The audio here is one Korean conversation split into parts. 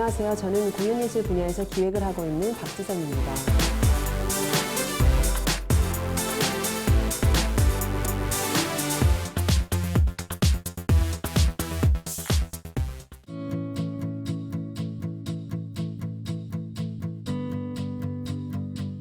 안녕하세요. 저는 공연예술 분야에서 기획을 하고 있는 박지선입니다.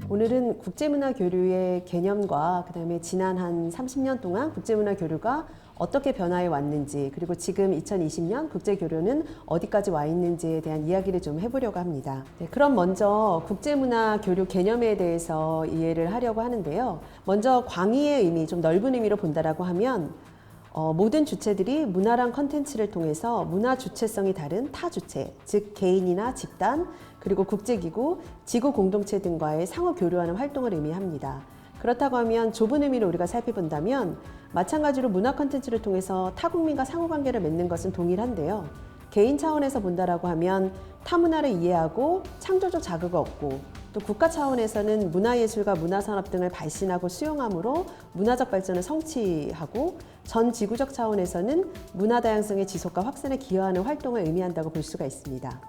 오늘은 국제문화교류의 개념과 그다음에 지난 한 30년 동안 국제문화교류가 어떻게 변화해 왔는지, 그리고 지금 2020년 국제교류는 어디까지 와 있는지에 대한 이야기를 좀 해보려고 합니다. 네, 그럼 먼저 국제문화교류 개념에 대해서 이해를 하려고 하는데요. 먼저 광의의 의미, 좀 넓은 의미로 본다라고 하면 모든 주체들이 문화란 컨텐츠를 통해서 문화 주체성이 다른 타 주체, 즉 개인이나 집단, 그리고 국제기구, 지구 공동체 등과의 상호 교류하는 활동을 의미합니다. 그렇다고 하면 좁은 의미로 우리가 살펴본다면 마찬가지로 문화 컨텐츠를 통해서 타국민과 상호관계를 맺는 것은 동일한데요. 개인 차원에서 본다라고 하면 타 문화를 이해하고 창조적 자극을 얻고, 또 국가 차원에서는 문화예술과 문화산업 등을 발신하고 수용함으로 문화적 발전을 성취하고, 전 지구적 차원에서는 문화 다양성의 지속과 확산에 기여하는 활동을 의미한다고 볼 수가 있습니다.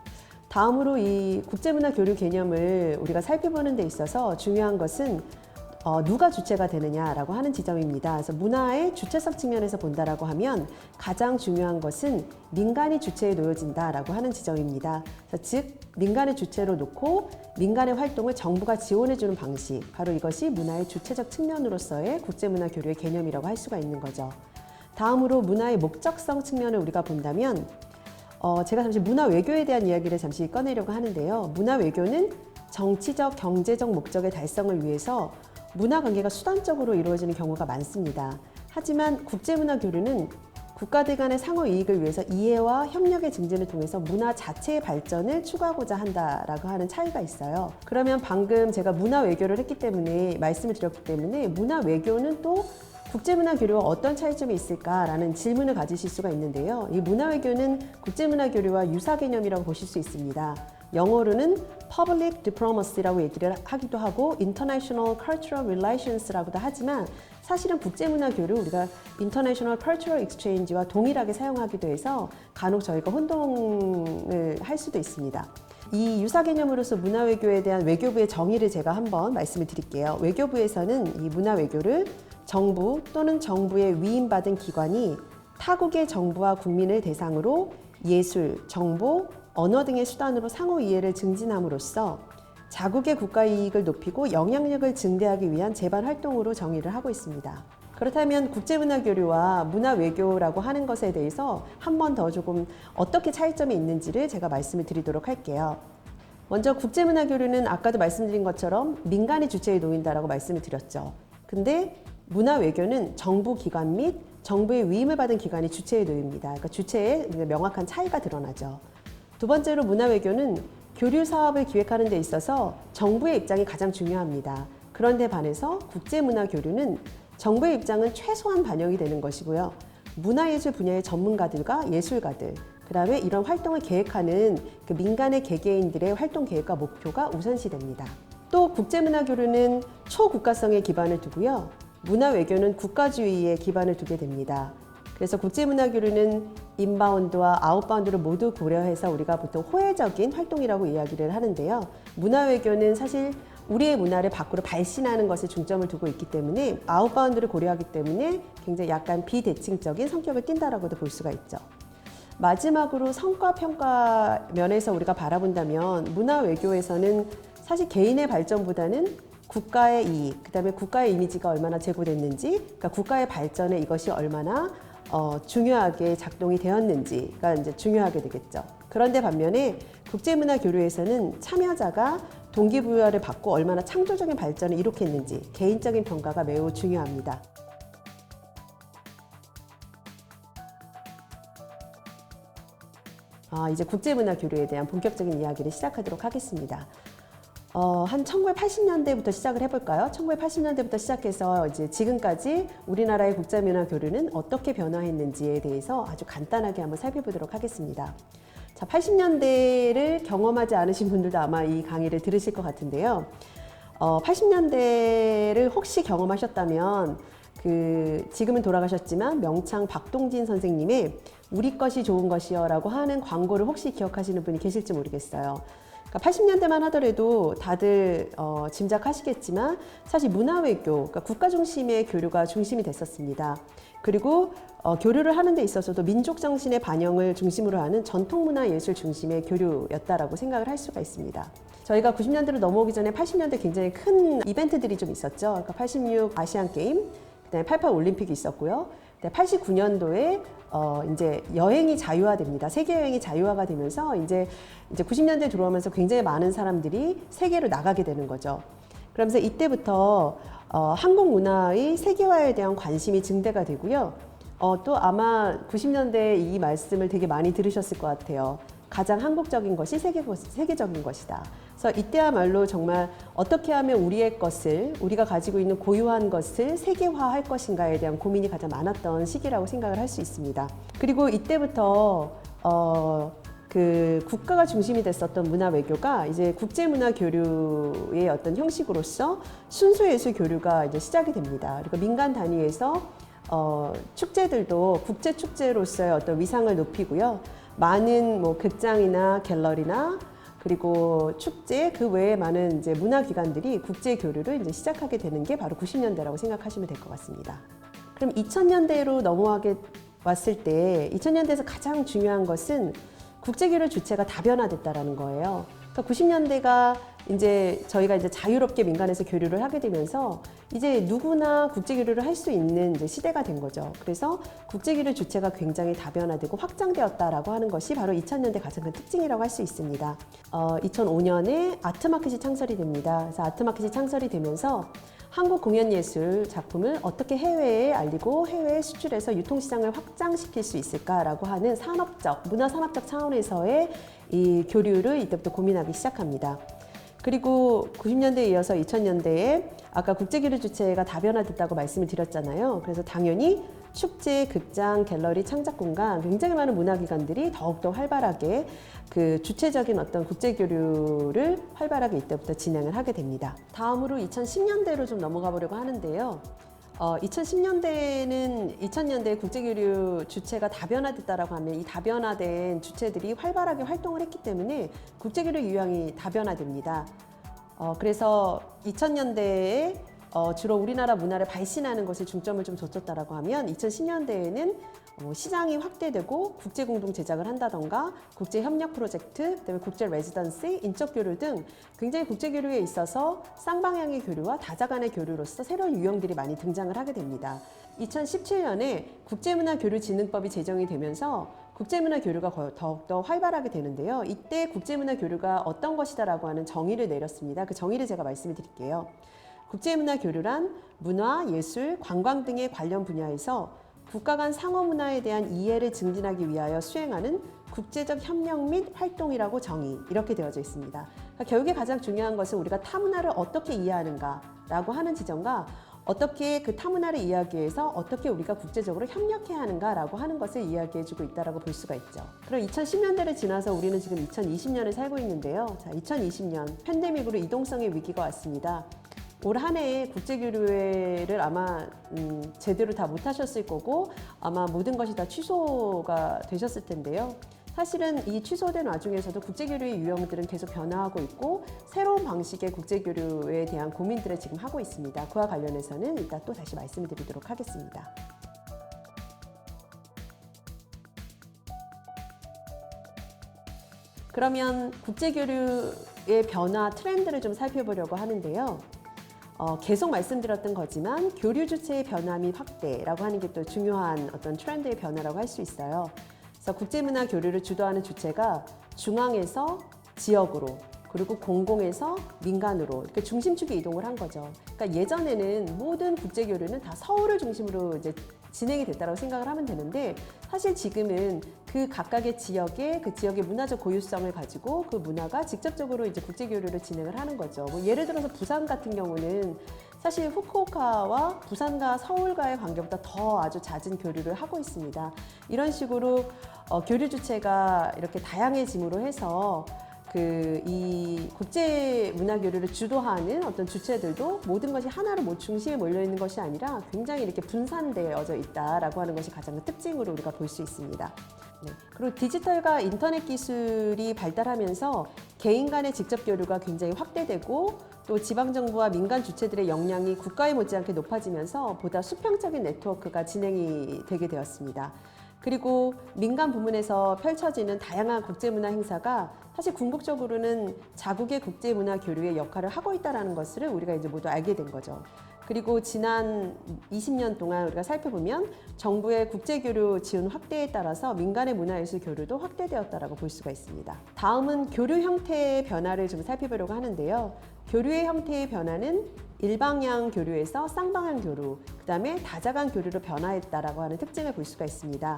다음으로 이 국제문화 교류 개념을 우리가 살펴보는 데 있어서 중요한 것은 누가 주체가 되느냐라고 하는 지점입니다. 그래서 문화의 주체성 측면에서 본다라고 하면 가장 중요한 것은 민간이 주체에 놓여진다라고 하는 지점입니다. 그래서 즉 민간의 주체로 놓고 민간의 활동을 정부가 지원해주는 방식, 바로 이것이 문화의 주체적 측면으로서의 국제문화 교류의 개념이라고 할 수가 있는 거죠. 다음으로 문화의 목적성 측면을 우리가 본다면 제가 잠시 문화 외교에 대한 이야기를 잠시 꺼내려고 하는데요. 문화 외교는 정치적, 경제적 목적의 달성을 위해서 문화 관계가 수단적으로 이루어지는 경우가 많습니다. 하지만 국제문화 교류는 국가들 간의 상호 이익을 위해서 이해와 협력의 증진을 통해서 문화 자체의 발전을 추구하고자 한다라고 하는 차이가 있어요. 그러면 방금 제가 문화 외교를 했기 때문에 말씀을 드렸기 때문에 문화 외교는 또 국제문화 교류와 어떤 차이점이 있을까라는 질문을 가지실 수가 있는데요. 이 문화 외교는 국제문화 교류와 유사 개념이라고 보실 수 있습니다. 영어로는 Public Diplomacy라고 얘기를 하기도 하고 International Cultural Relations라고도 하지만 사실은 국제문화 교류 우리가 International Cultural Exchange와 동일하게 사용하기도 해서 간혹 저희가 혼동을 할 수도 있습니다. 이 유사 개념으로서 문화 외교에 대한 외교부의 정의를 제가 한번 말씀을 드릴게요. 외교부에서는 이 문화 외교를 정부 또는 정부에 위임받은 기관이 타국의 정부와 국민을 대상으로 예술, 정보, 언어 등의 수단으로 상호 이해를 증진함으로써 자국의 국가 이익을 높이고 영향력을 증대하기 위한 재반 활동으로 정의를 하고 있습니다. 그렇다면 국제문화 교류와 문화 외교라고 하는 것에 대해서 한 번 더 조금 어떻게 차이점이 있는지를 제가 말씀을 드리도록 할게요. 먼저 국제문화 교류는 아까도 말씀드린 것처럼 민간이 주체에 놓인다라고 말씀을 드렸죠. 근데 문화 외교는 정부 기관 및 정부의 위임을 받은 기관이 주체에 놓입니다. 그러니까 주체에 명확한 차이가 드러나죠. 두 번째로 문화 외교는 교류 사업을 기획하는 데 있어서 정부의 입장이 가장 중요합니다. 그런데 반해서 국제문화 교류는 정부의 입장은 최소한 반영이 되는 것이고요. 문화예술 분야의 전문가들과 예술가들, 그 다음에 이런 활동을 계획하는 그 민간의 개개인들의 활동 계획과 목표가 우선시됩니다. 또 국제문화 교류는 초국가성에 기반을 두고요. 문화 외교는 국가주의에 기반을 두게 됩니다. 그래서 국제문화 교류는 인바운드와 아웃바운드를 모두 고려해서 우리가 보통 호혜적인 활동이라고 이야기를 하는데요. 문화 외교는 사실 우리의 문화를 밖으로 발신하는 것에 중점을 두고 있기 때문에 아웃바운드를 고려하기 때문에 굉장히 약간 비대칭적인 성격을 띈다라고도 볼 수가 있죠. 마지막으로 성과 평가 면에서 우리가 바라본다면 문화 외교에서는 사실 개인의 발전보다는 국가의 이익, 그다음에 국가의 이미지가 얼마나 제고됐는지, 그러니까 국가의 발전에 이것이 얼마나 중요하게 작동이 되었는지가 이제 중요하게 되겠죠. 그런데 반면에 국제문화 교류에서는 참여자가 동기부여를 받고 얼마나 창조적인 발전을 이룩했는지 개인적인 평가가 매우 중요합니다. 이제 국제문화 교류에 대한 본격적인 이야기를 시작하도록 하겠습니다. 한 1980년대부터 시작을 해볼까요? 1980년대부터 시작해서 이제 지금까지 우리나라의 국제문화 교류는 어떻게 변화했는지에 대해서 아주 간단하게 한번 살펴보도록 하겠습니다. 자, 80년대를 경험하지 않으신 분들도 아마 이 강의를 들으실 것 같은데요. 80년대를 혹시 경험하셨다면 지금은 돌아가셨지만 명창 박동진 선생님의 우리 것이 좋은 것이요 라고 하는 광고를 혹시 기억하시는 분이 계실지 모르겠어요. 그러니까 80년대만 하더라도 다들 짐작하시겠지만 사실 문화외교, 그러니까 국가 중심의 교류가 중심이 됐었습니다. 그리고 교류를 하는 데 있어서도 민족 정신의 반영을 중심으로 하는 전통문화 예술 중심의 교류였다라고 생각을 할 수가 있습니다. 저희가 90년대로 넘어오기 전에 80년대 굉장히 큰 이벤트들이 좀 있었죠. 그러니까 86 아시안 게임, 그다음에 88 올림픽이 있었고요. 89년도에 이제 여행이 자유화됩니다. 세계 여행이 자유화가 되면서 이제 90년대 들어오면서 굉장히 많은 사람들이 세계로 나가게 되는 거죠. 그러면서 이때부터 한국 문화의 세계화에 대한 관심이 증대가 되고요. 또 아마 90년대 이 말씀을 되게 많이 들으셨을 것 같아요. 가장 한국적인 것이 세계적인 것이다. 그래서 이때야말로 정말 어떻게 하면 우리의 것을, 우리가 가지고 있는 고유한 것을 세계화할 것인가에 대한 고민이 가장 많았던 시기라고 생각을 할 수 있습니다. 그리고 이때부터 그 국가가 중심이 됐었던 문화 외교가 이제 국제 문화 교류의 어떤 형식으로서 순수 예술 교류가 이제 시작이 됩니다. 그리고 민간 단위에서 축제들도 국제 축제로서의 어떤 위상을 높이고요. 많은 뭐 극장이나 갤러리나 그리고 축제 그 외에 많은 이제 문화기관들이 국제 교류를 이제 시작하게 되는 게 바로 90년대라고 생각하시면 될 것 같습니다. 그럼 2000년대로 넘어가게 왔을 때 2000년대에서 가장 중요한 것은 국제교류 주체가 다변화됐다라는 거예요. 그러니까 90년대가 이제 저희가 이제 자유롭게 민간에서 교류를 하게 되면서 이제 누구나 국제교류를 할 수 있는 이제 시대가 된 거죠. 그래서 국제교류 주체가 굉장히 다변화되고 확장되었다라고 하는 것이 바로 2000년대 가장 큰 특징이라고 할 수 있습니다. 2005년에 아트마켓이 창설이 됩니다. 그래서 아트마켓이 창설이 되면서 한국 공연예술 작품을 어떻게 해외에 알리고 해외에 수출해서 유통시장을 확장시킬 수 있을까라고 하는 산업적, 문화산업적 차원에서의 이 교류를 이때부터 고민하기 시작합니다. 그리고 90년대에 이어서 2000년대에 아까 국제교류 주체가 다변화됐다고 말씀을 드렸잖아요. 그래서 당연히 축제, 극장, 갤러리, 창작공간 굉장히 많은 문화기관들이 더욱더 활발하게 그 주체적인 어떤 국제교류를 활발하게 이때부터 진행을 하게 됩니다. 다음으로 2010년대로 좀 넘어가 보려고 하는데요. 2010년대에는 2000년대 국제교류 주체가 다변화됐다라고 하면 이 다변화된 주체들이 활발하게 활동을 했기 때문에 국제교류 유형이 다변화됩니다. 그래서 2000년대에 주로 우리나라 문화를 발신하는 것에 중점을 좀 뒀었다라고 하면 2010년대에는 시장이 확대되고 국제 공동 제작을 한다던가 국제 협력 프로젝트, 그다음에 국제 레지던시, 인적 교류 등 굉장히 국제 교류에 있어서 쌍방향의 교류와 다자 간의 교류로서 새로운 유형들이 많이 등장을 하게 됩니다. 2017년에 국제문화교류진흥법이 제정이 되면서 국제문화 교류가 더욱더 활발하게 되는데요. 이때 국제문화 교류가 어떤 것이다라고 하는 정의를 내렸습니다. 그 정의를 제가 말씀을 드릴게요. 국제문화 교류란 문화, 예술, 관광 등의 관련 분야에서 국가 간 상호 문화에 대한 이해를 증진하기 위하여 수행하는 국제적 협력 및 활동이라고 정의, 이렇게 되어져 있습니다. 그러니까 결국에 가장 중요한 것은 우리가 타 문화를 어떻게 이해하는가라고 하는 지점과 어떻게 그 타 문화를 이해하기 위해서 어떻게 우리가 국제적으로 협력해야 하는가라고 하는 것을 이야기해주고 있다고 볼 수가 있죠. 그럼 2010년대를 지나서 우리는 지금 2020년을 살고 있는데요. 자, 2020년 팬데믹으로 이동성의 위기가 왔습니다. 올 한 해에 국제교류를 아마 제대로 다 못하셨을 거고 아마 모든 것이 다 취소가 되셨을 텐데요. 사실은 이 취소된 와중에서도 국제교류의 유형들은 계속 변화하고 있고 새로운 방식의 국제교류에 대한 고민들을 지금 하고 있습니다. 그와 관련해서는 이따 또 다시 말씀드리도록 하겠습니다. 그러면 국제교류의 변화 트렌드를 좀 살펴보려고 하는데요. 계속 말씀드렸던 거지만 교류 주체의 변화 및 확대라고 하는 게 또 중요한 어떤 트렌드의 변화라고 할 수 있어요. 그래서 국제문화 교류를 주도하는 주체가 중앙에서 지역으로 그리고 공공에서 민간으로 이렇게 중심축에 이동을 한 거죠. 그러니까 예전에는 모든 국제교류는 다 서울을 중심으로 이제 진행이 됐다고 생각을 하면 되는데 사실 지금은 그 각각의 지역의 그 지역의 문화적 고유성을 가지고 그 문화가 직접적으로 이제 국제교류를 진행을 하는 거죠. 뭐 예를 들어서 부산 같은 경우는 사실 후쿠오카와 부산과 서울과의 관계보다 더 아주 잦은 교류를 하고 있습니다. 이런 식으로 교류 주체가 이렇게 다양해짐으로 해서 이 국제 문화 교류를 주도하는 어떤 주체들도 모든 것이 하나로 뭐 중심에 몰려 있는 것이 아니라 굉장히 이렇게 분산되어져 있다라고 하는 것이 가장 큰 특징으로 우리가 볼 수 있습니다. 네. 그리고 디지털과 인터넷 기술이 발달하면서 개인 간의 직접 교류가 굉장히 확대되고 또 지방정부와 민간 주체들의 역량이 국가에 못지않게 높아지면서 보다 수평적인 네트워크가 진행이 되게 되었습니다. 그리고 민간 부문에서 펼쳐지는 다양한 국제문화 행사가 사실 궁극적으로는 자국의 국제문화 교류의 역할을 하고 있다는 것을 우리가 이제 모두 알게 된 거죠. 그리고 지난 20년 동안 우리가 살펴보면 정부의 국제교류 지원 확대에 따라서 민간의 문화예술 교류도 확대되었다고 볼 수가 있습니다. 다음은 교류 형태의 변화를 좀 살펴보려고 하는데요. 교류의 형태의 변화는 일방향 교류에서 쌍방향 교류, 그 다음에 다자간 교류로 변화했다라고 하는 특징을 볼 수가 있습니다.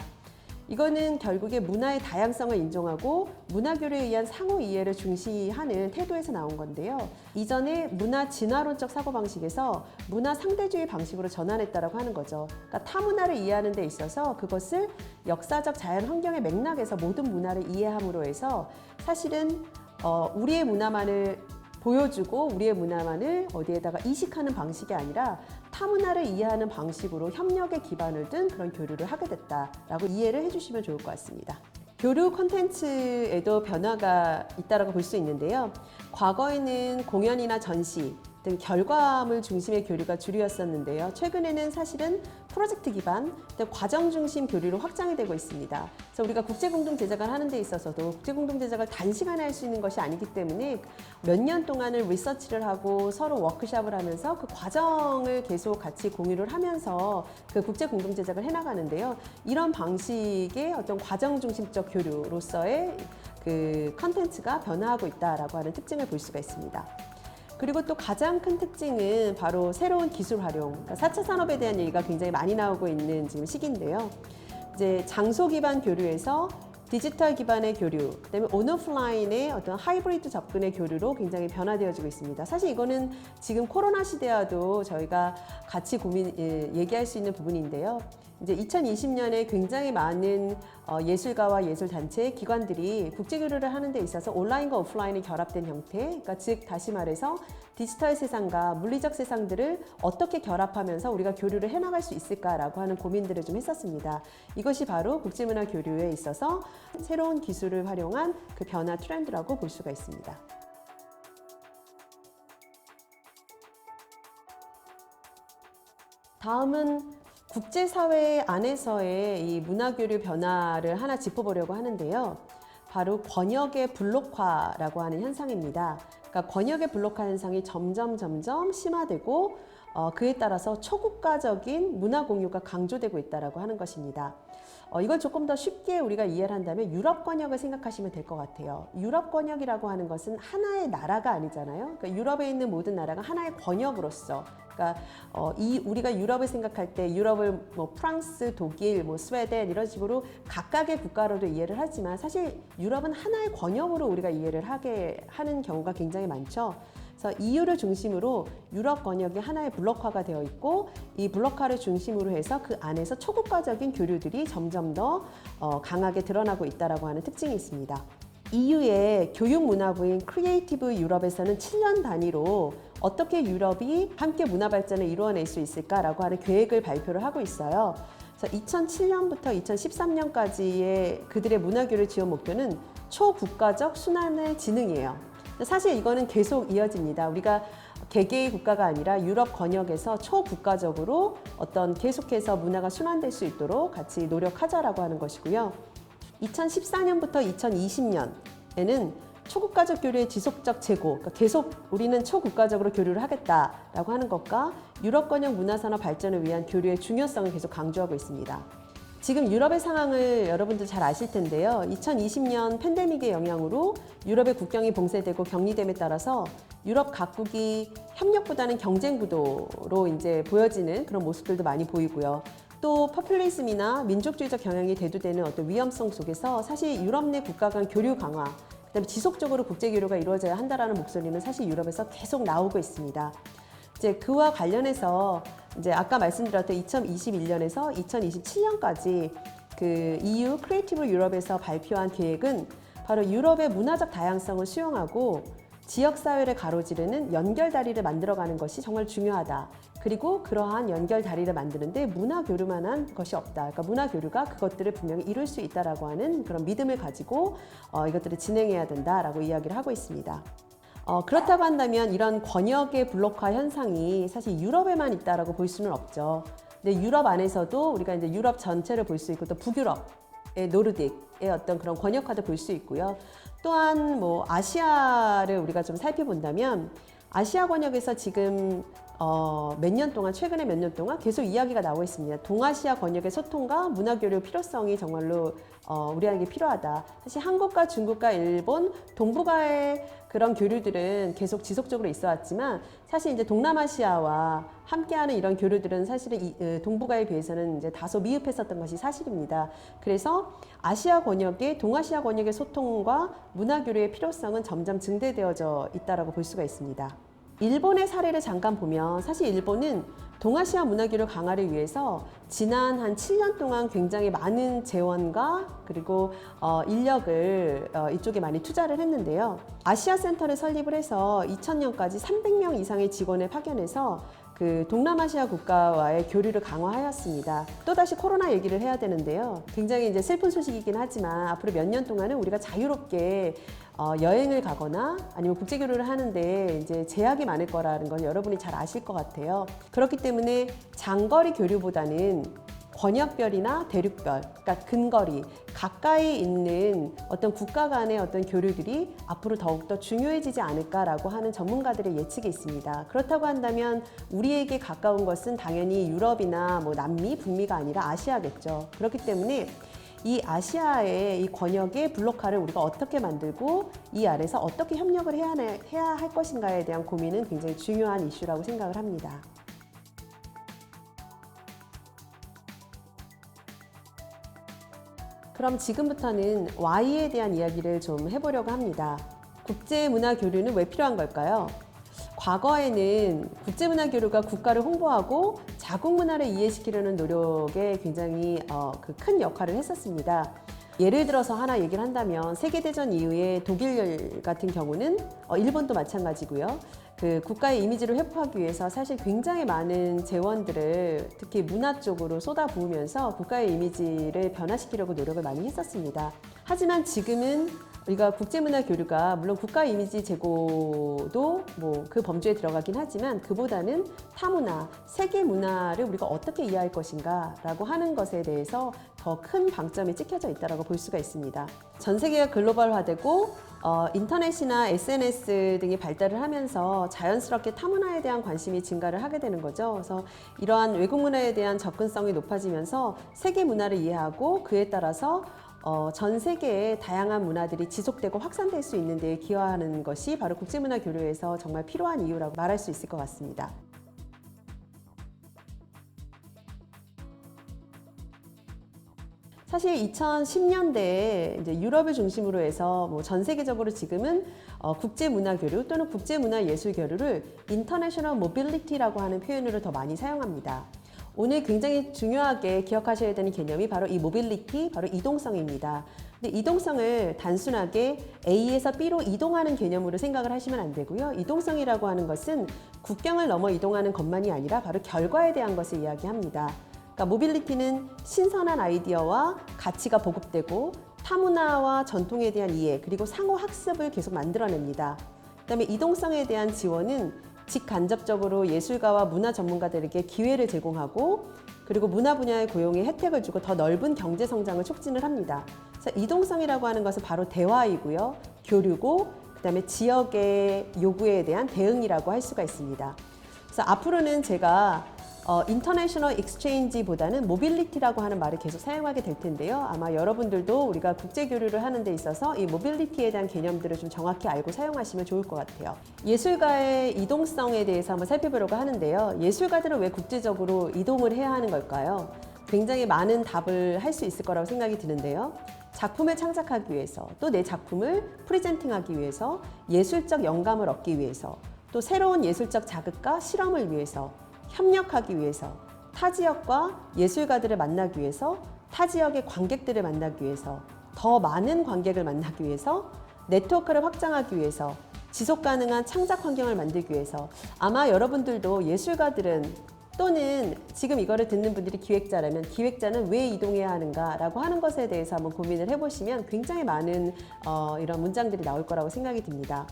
이거는 결국에 문화의 다양성을 인정하고 문화교류에 의한 상호 이해를 중시하는 태도에서 나온 건데요. 이전에 문화 진화론적 사고방식에서 문화 상대주의 방식으로 전환했다라고 하는 거죠. 그러니까 타 문화를 이해하는 데 있어서 그것을 역사적 자연 환경의 맥락에서 모든 문화를 이해함으로 해서 사실은 우리의 문화만을 보여주고 우리의 문화만을 어디에다가 이식하는 방식이 아니라 타 문화를 이해하는 방식으로 협력에 기반을 둔 그런 교류를 하게 됐다라고 이해를 해주시면 좋을 것 같습니다. 교류 콘텐츠에도 변화가 있다고 볼 수 있는데요. 과거에는 공연이나 전시 등 결과물 중심의 교류가 주류였었는데요. 최근에는 사실은 프로젝트 기반, 과정 중심 교류로 확장이 되고 있습니다. 그래서 우리가 국제공동제작을 하는 데 있어서도 국제공동제작을 단시간에 할 수 있는 것이 아니기 때문에 몇 년 동안을 리서치를 하고 서로 워크숍을 하면서 그 과정을 계속 같이 공유를 하면서 그 국제공동제작을 해나가는데요. 이런 방식의 어떤 과정 중심적 교류로서의 그 컨텐츠가 변화하고 있다라고 하는 특징을 볼 수가 있습니다. 그리고 또 가장 큰 특징은 바로 새로운 기술 활용, 그러니까 4차 산업에 대한 얘기가 굉장히 많이 나오고 있는 지금 시기인데요. 이제 장소 기반 교류에서 디지털 기반의 교류, 그다음에 온오프라인의 어떤 하이브리드 접근의 교류로 굉장히 변화되어지고 있습니다. 사실 이거는 지금 코로나 시대와도 저희가 같이 얘기할 수 있는 부분인데요. 이제 2020년에 굉장히 많은 예술가와 예술단체, 기관들이 국제교류를 하는 데 있어서 온라인과 오프라인이 결합된 형태, 그러니까 즉 다시 말해서 디지털 세상과 물리적 세상들을 어떻게 결합하면서 우리가 교류를 해나갈 수 있을까라고 하는 고민들을 좀 했었습니다. 이것이 바로 국제문화 교류에 있어서 새로운 기술을 활용한 그 변화 트렌드라고 볼 수가 있습니다. 다음은 국제사회 안에서의 이 문화교류 변화를 하나 짚어보려고 하는데요. 바로 권역의 블록화라고 하는 현상입니다. 그러니까 권역의 블록화 현상이 점점 심화되고 그에 따라서 초국가적인 문화 공유가 강조되고 있다고 하는 것입니다. 이걸 조금 더 쉽게 우리가 이해를 한다면 유럽 권역을 생각하시면 될 것 같아요. 유럽 권역이라고 하는 것은 하나의 나라가 아니잖아요. 그러니까 유럽에 있는 모든 나라가 하나의 권역으로서, 그러니까 우리가 유럽을 생각할 때 유럽을 뭐 프랑스, 독일, 뭐 스웨덴 이런 식으로 각각의 국가로도 이해를 하지만 사실 유럽은 하나의 권역으로 우리가 이해를 하게 하는 경우가 굉장히 많죠. 그래서 EU를 중심으로 유럽 권역이 하나의 블록화가 되어 있고 이 블록화를 중심으로 해서 그 안에서 초국가적인 교류들이 점점 더 강하게 드러나고 있다고 하는 특징이 있습니다. EU의 교육문화부인 크리에이티브 유럽에서는 7년 단위로 어떻게 유럽이 함께 문화 발전을 이루어낼 수 있을까라고 하는 계획을 발표를 하고 있어요. 그래서 2007년부터 2013년까지의 그들의 문화교류 지원 목표는 초국가적 순환의 진흥이에요. 사실 이거는 계속 이어집니다. 우리가 개개의 국가가 아니라 유럽 권역에서 초국가적으로 어떤 계속해서 문화가 순환될 수 있도록 같이 노력하자라고 하는 것이고요. 2014년부터 2020년에는 초국가적 교류의 지속적 제고, 그러니까 계속 우리는 초국가적으로 교류를 하겠다라고 하는 것과 유럽 권역 문화산업 발전을 위한 교류의 중요성을 계속 강조하고 있습니다. 지금 유럽의 상황을 여러분들 잘 아실 텐데요. 2020년 팬데믹의 영향으로 유럽의 국경이 봉쇄되고 격리됨에 따라서 유럽 각국이 협력보다는 경쟁 구도로 이제 보여지는 그런 모습들도 많이 보이고요. 또 포퓰리즘이나 민족주의적 경향이 대두되는 어떤 위험성 속에서 사실 유럽 내 국가 간 교류 강화, 그다음에 지속적으로 국제 교류가 이루어져야 한다라는 목소리는 사실 유럽에서 계속 나오고 있습니다. 이제 그와 관련해서 이제 아까 말씀드렸던 2021년에서 2027년까지 그 EU 크리에이티브 유럽에서 발표한 계획은 바로 유럽의 문화적 다양성을 수용하고 지역사회를 가로지르는 연결다리를 만들어가는 것이 정말 중요하다. 그리고 그러한 연결다리를 만드는데 문화교류만한 것이 없다. 그러니까 문화교류가 그것들을 분명히 이룰 수 있다라고 하는 그런 믿음을 가지고 이것들을 진행해야 된다라고 이야기를 하고 있습니다. 그렇다고 한다면 이런 권역의 블록화 현상이 사실 유럽에만 있다라고 볼 수는 없죠. 근데 유럽 안에서도 우리가 이제 유럽 전체를 볼 수 있고 또 북유럽의 노르딕의 어떤 그런 권역화도 볼 수 있고요. 또한 뭐 아시아를 우리가 좀 살펴본다면 아시아 권역에서 지금 몇 년 동안 최근에 몇 년 동안 계속 이야기가 나오고 있습니다. 동아시아 권역의 소통과 문화교류 필요성이 정말로 우리에게 필요하다. 사실 한국과 중국과 일본, 동북아의 그런 교류들은 계속 지속적으로 있어 왔지만 사실 이제 동남아시아와 함께하는 이런 교류들은 사실은 동북아에 비해서는 이제 다소 미흡했었던 것이 사실입니다. 그래서 아시아 권역의 동아시아 권역의 소통과 문화교류의 필요성은 점점 증대되어져 있다라고 볼 수가 있습니다. 일본의 사례를 잠깐 보면 사실 일본은 동아시아 문화교류 강화를 위해서 지난 한 7년 동안 굉장히 많은 재원과 그리고 인력을 이쪽에 많이 투자를 했는데요. 아시아 센터를 설립을 해서 2000년까지 300명 이상의 직원을 파견해서 그 동남아시아 국가와의 교류를 강화하였습니다. 또다시 코로나 얘기를 해야 되는데요. 굉장히 이제 슬픈 소식이긴 하지만 앞으로 몇 년 동안은 우리가 자유롭게 여행을 가거나 아니면 국제 교류를 하는데 이제 제약이 많을 거라는 건 여러분이 잘 아실 것 같아요. 그렇기 때문에 장거리 교류보다는 권역별이나 대륙별, 그러니까 근거리, 가까이 있는 어떤 국가 간의 어떤 교류들이 앞으로 더욱더 중요해지지 않을까라고 하는 전문가들의 예측이 있습니다. 그렇다고 한다면 우리에게 가까운 것은 당연히 유럽이나 뭐 남미, 북미가 아니라 아시아겠죠. 그렇기 때문에 이 아시아의 이 권역의 블록화를 우리가 어떻게 만들고 이 아래서 어떻게 협력을 해야 할 것인가에 대한 고민은 굉장히 중요한 이슈라고 생각을 합니다. 그럼 지금부터는 Y에 대한 이야기를 좀 해보려고 합니다. 국제문화교류는 왜 필요한 걸까요? 과거에는 국제문화교류가 국가를 홍보하고 자국 문화를 이해시키려는 노력에 굉장히 큰 역할을 했었습니다. 예를 들어서 하나 얘기를 한다면 세계대전 이후에 독일 같은 경우는 일본도 마찬가지고요. 그 국가의 이미지를 회복하기 위해서 사실 굉장히 많은 재원들을 특히 문화 쪽으로 쏟아부으면서 국가의 이미지를 변화시키려고 노력을 많이 했었습니다. 하지만 지금은 우리가 국제문화 교류가 물론 국가 이미지 제고도 뭐 그 범주에 들어가긴 하지만 그보다는 타문화, 세계 문화를 우리가 어떻게 이해할 것인가 라고 하는 것에 대해서 더 큰 방점이 찍혀져 있다고 볼 수가 있습니다. 전 세계가 글로벌화되고 인터넷이나 SNS 등이 발달을 하면서 자연스럽게 타문화에 대한 관심이 증가를 하게 되는 거죠. 그래서 이러한 외국 문화에 대한 접근성이 높아지면서 세계 문화를 이해하고 그에 따라서 전 세계의 다양한 문화들이 지속되고 확산될 수 있는 데 기여하는 것이 바로 국제문화 교류에서 정말 필요한 이유라고 말할 수 있을 것 같습니다. 사실 2010년대에 이제 유럽을 중심으로 해서 뭐 전 세계적으로 지금은 국제문화 교류 또는 국제문화 예술 교류를 인터내셔널 모빌리티라고 하는 표현으로 더 많이 사용합니다. 오늘 굉장히 중요하게 기억하셔야 되는 개념이 바로 이 모빌리티, 바로 이동성입니다. 근데 이동성을 단순하게 A에서 B로 이동하는 개념으로 생각을 하시면 안 되고요. 이동성이라고 하는 것은 국경을 넘어 이동하는 것만이 아니라 바로 결과에 대한 것을 이야기합니다. 그러니까 모빌리티는 신선한 아이디어와 가치가 보급되고 타문화와 전통에 대한 이해 그리고 상호 학습을 계속 만들어냅니다. 그다음에 이동성에 대한 지원은 직간접적으로 예술가와 문화 전문가들에게 기회를 제공하고 그리고 문화 분야의 고용에 혜택을 주고 더 넓은 경제 성장을 촉진을 합니다. 그래서 이동성이라고 하는 것은 바로 대화이고요, 교류고 그다음에 지역의 요구에 대한 대응이라고 할 수가 있습니다. 그래서 앞으로는 제가 인터내셔널 익스체인지보다는 모빌리티라고 하는 말을 계속 사용하게 될 텐데요. 아마 여러분들도 우리가 국제 교류를 하는 데 있어서 이 모빌리티에 대한 개념들을 좀 정확히 알고 사용하시면 좋을 것 같아요. 예술가의 이동성에 대해서 한번 살펴보려고 하는데요. 예술가들은 왜 국제적으로 이동을 해야 하는 걸까요? 굉장히 많은 답을 할 수 있을 거라고 생각이 드는데요. 작품을 창작하기 위해서, 또 내 작품을 프리젠팅하기 위해서, 예술적 영감을 얻기 위해서, 또 새로운 예술적 자극과 실험을 위해서, 협력하기 위해서, 타 지역과 예술가들을 만나기 위해서, 타 지역의 관객들을 만나기 위해서, 더 많은 관객을 만나기 위해서, 네트워크를 확장하기 위해서, 지속 가능한 창작 환경을 만들기 위해서 아마 여러분들도 예술가들은 또는 지금 이거를 듣는 분들이 기획자라면 기획자는 왜 이동해야 하는가라고 하는 것에 대해서 한번 고민을 해보시면 굉장히 많은 이런 문장들이 나올 거라고 생각이 듭니다.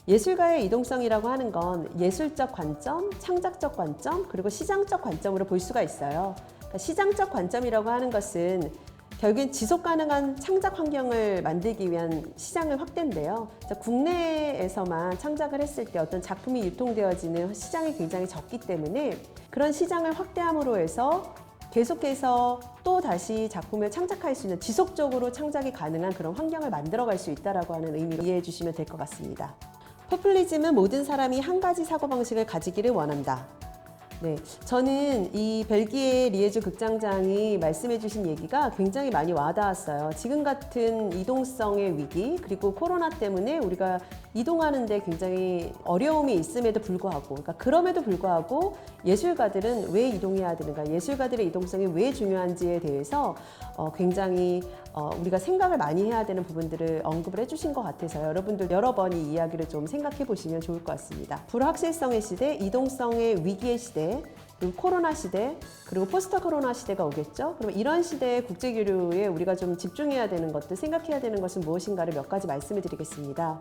예술가의 이동성이라고 하는 건 예술적 관점, 창작적 관점, 그리고 시장적 관점으로 볼 수가 있어요. 그러니까 시장적 관점이라고 하는 것은 결국엔 지속 가능한 창작 환경을 만들기 위한 시장의 확대인데요. 국내에서만 창작을 했을 때 어떤 작품이 유통되어지는 시장이 굉장히 적기 때문에 그런 시장을 확대함으로 해서 계속해서 또 다시 작품을 창작할 수 있는, 지속적으로 창작이 가능한 그런 환경을 만들어갈 수 있다라고 하는 의미로 이해해 주시면 될 것 같습니다. 포퓰리즘은 모든 사람이 한 가지 사고방식을 가지기를 원한다. 네, 저는 이 벨기에 리에주 극장장이 말씀해 주신 얘기가 굉장히 많이 와닿았어요. 지금 같은 이동성의 위기, 그리고 코로나 때문에 우리가 이동하는데 굉장히 어려움이 있음에도 불구하고, 그러니까 그럼에도 불구하고 예술가들은 왜 이동해야 되는가, 예술가들의 이동성이 왜 중요한지에 대해서 굉장히 우리가 생각을 많이 해야 되는 부분들을 언급을 해주신 것 같아서 여러분들 여러 번 이 이야기를 좀 생각해 보시면 좋을 것 같습니다. 불확실성의 시대, 이동성의 위기의 시대, 그리고 코로나 시대, 그리고 포스트 코로나 시대가 오겠죠. 그럼 이런 시대의 국제교류에 우리가 좀 집중해야 되는 것들, 생각해야 되는 것은 무엇인가를 몇 가지 말씀을 드리겠습니다.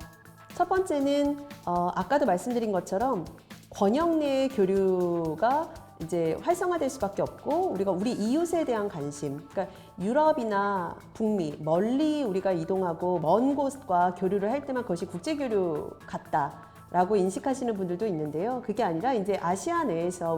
첫 번째는 아까도 말씀드린 것처럼 권역 내의 교류가 이제 활성화될 수밖에 없고, 우리가 우리 이웃에 대한 관심, 그러니까 유럽이나 북미, 멀리 우리가 이동하고 먼 곳과 교류를 할 때만 그것이 국제교류 같다라고 인식하시는 분들도 있는데요. 그게 아니라 이제 아시아 내에서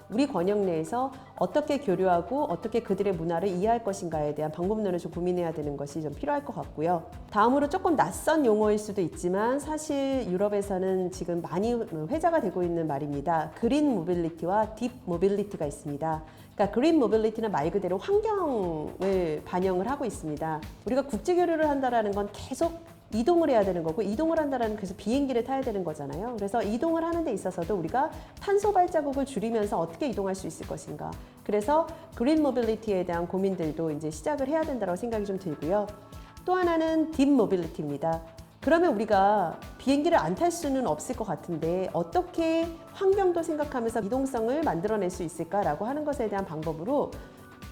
우리 권역 내에서 어떻게 교류하고 어떻게 그들의 문화를 이해할 것인가에 대한 방법론을 좀 고민해야 되는 것이 좀 필요할 것 같고요. 다음으로 조금 낯선 용어일 수도 있지만 사실 유럽에서는 지금 많이 회자가 되고 있는 말입니다. 그린 모빌리티와 딥 모빌리티가 있습니다. 그러니까 그린 모빌리티는 말 그대로 환경을 반영을 하고 있습니다. 우리가 국제 교류를 한다라는 건 계속 이동을 해야 되는 거고, 이동을 한다라는 그래서 비행기를 타야 되는 거잖아요. 그래서 이동을 하는 데 있어서도 우리가 탄소 발자국을 줄이면서 어떻게 이동할 수 있을 것인가. 그래서 그린 모빌리티에 대한 고민들도 이제 시작을 해야 된다고 생각이 좀 들고요. 또 하나는 딥 모빌리티입니다. 그러면 우리가 비행기를 안 탈 수는 없을 것 같은데 어떻게 환경도 생각하면서 이동성을 만들어낼 수 있을까라고 하는 것에 대한 방법으로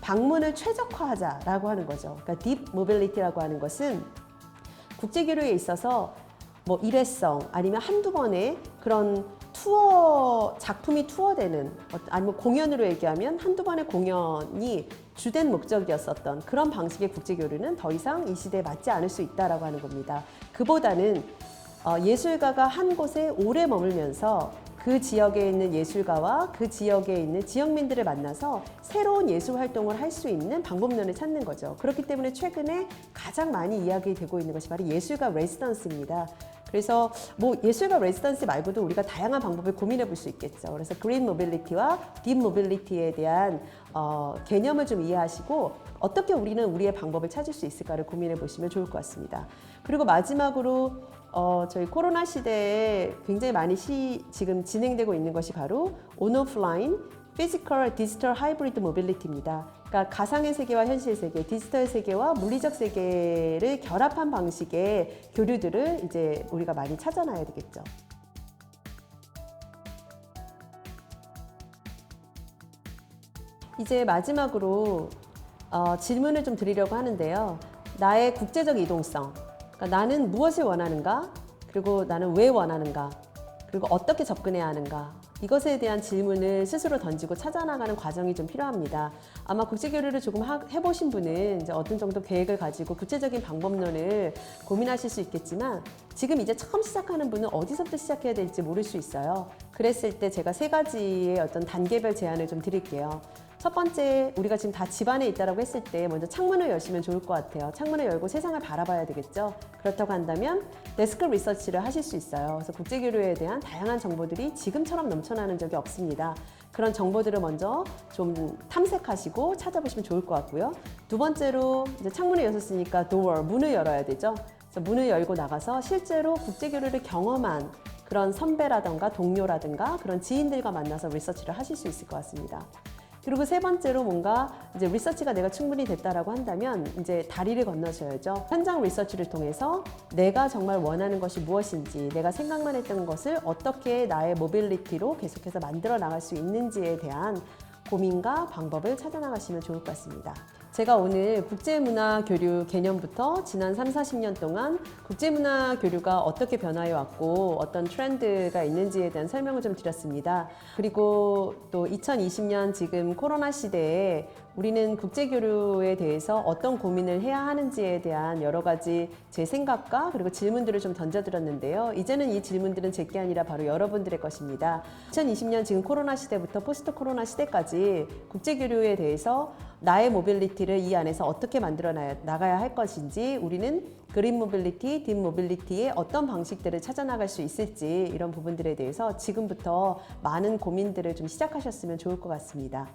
방문을 최적화하자라고 하는 거죠. 그러니까 딥 모빌리티라고 하는 것은 국제교류에 있어서 뭐 일회성 아니면 한두 번의 그런 작품이 투어되는, 아니면 공연으로 얘기하면 한두 번의 공연이 주된 목적이었었던 그런 방식의 국제교류는 더 이상 이 시대에 맞지 않을 수 있다라고 하는 겁니다. 그보다는 예술가가 한 곳에 오래 머물면서 그 지역에 있는 예술가와 그 지역에 있는 지역민들을 만나서 새로운 예술 활동을 할 수 있는 방법론을 찾는 거죠. 그렇기 때문에 최근에 가장 많이 이야기되고 있는 것이 바로 예술가 레지던스입니다. 그래서 뭐 예술가 레지던스 말고도 우리가 다양한 방법을 고민해 볼 수 있겠죠. 그래서 그린 모빌리티와 딥 모빌리티에 대한 개념을 좀 이해하시고 어떻게 우리는 우리의 방법을 찾을 수 있을까를 고민해 보시면 좋을 것 같습니다. 그리고 마지막으로 저희 코로나 시대에 굉장히 많이 지금 진행되고 있는 것이 바로 온오프라인, 피지컬, 디지털 하이브리드 모빌리티입니다. 그러니까 가상의 세계와 현실 세계, 디지털 세계와 물리적 세계를 결합한 방식의 교류들을 이제 우리가 많이 찾아놔야 되겠죠. 이제 마지막으로 질문을 좀 드리려고 하는데요. 나의 국제적 이동성, 그러니까 나는 무엇을 원하는가? 그리고 나는 왜 원하는가? 그리고 어떻게 접근해야 하는가? 이것에 대한 질문을 스스로 던지고 찾아나가는 과정이 좀 필요합니다. 아마 국제교류를 조금 해보신 분은 이제 어떤 정도 계획을 가지고 구체적인 방법론을 고민하실 수 있겠지만 지금 이제 처음 시작하는 분은 어디서부터 시작해야 될지 모를 수 있어요. 그랬을 때 제가 3가지의 어떤 단계별 제안을 좀 드릴게요. 첫 번째, 우리가 지금 다 집안에 있다라고 했을 때 먼저 창문을 여시면 좋을 것 같아요. 창문을 열고 세상을 바라봐야 되겠죠. 그렇다고 한다면 데스크 리서치를 하실 수 있어요. 그래서 국제교류에 대한 다양한 정보들이 지금처럼 넘쳐나는 적이 없습니다. 그런 정보들을 먼저 좀 탐색하시고 찾아보시면 좋을 것 같고요. 두 번째로 이제 창문을 여셨으니까 door, 문을 열어야 되죠. 그래서 문을 열고 나가서 실제로 국제교류를 경험한 그런 선배라든가 동료라든가 그런 지인들과 만나서 리서치를 하실 수 있을 것 같습니다. 그리고 세 번째로 뭔가 이제 리서치가 내가 충분히 됐다라고 한다면 이제 다리를 건너셔야죠. 현장 리서치를 통해서 내가 정말 원하는 것이 무엇인지, 내가 생각만 했던 것을 어떻게 나의 모빌리티로 계속해서 만들어 나갈 수 있는지에 대한 고민과 방법을 찾아 나가시면 좋을 것 같습니다. 제가 오늘 국제문화 교류 개념부터 지난 3, 40년 동안 국제문화 교류가 어떻게 변화해 왔고 어떤 트렌드가 있는지에 대한 설명을 좀 드렸습니다. 그리고 또 2020년 지금 코로나 시대에 우리는 국제교류에 대해서 어떤 고민을 해야 하는지에 대한 여러 가지 제 생각과 그리고 질문들을 좀 던져드렸는데요. 이제는 이 질문들은 제게 아니라 바로 여러분들의 것입니다. 2020년 지금 코로나 시대부터 포스트 코로나 시대까지 국제교류에 대해서 나의 모빌리티를 이 안에서 어떻게 만들어 나가야 할 것인지, 우리는 그린 모빌리티, 딥 모빌리티의 어떤 방식들을 찾아 나갈 수 있을지, 이런 부분들에 대해서 지금부터 많은 고민들을 좀 시작하셨으면 좋을 것 같습니다.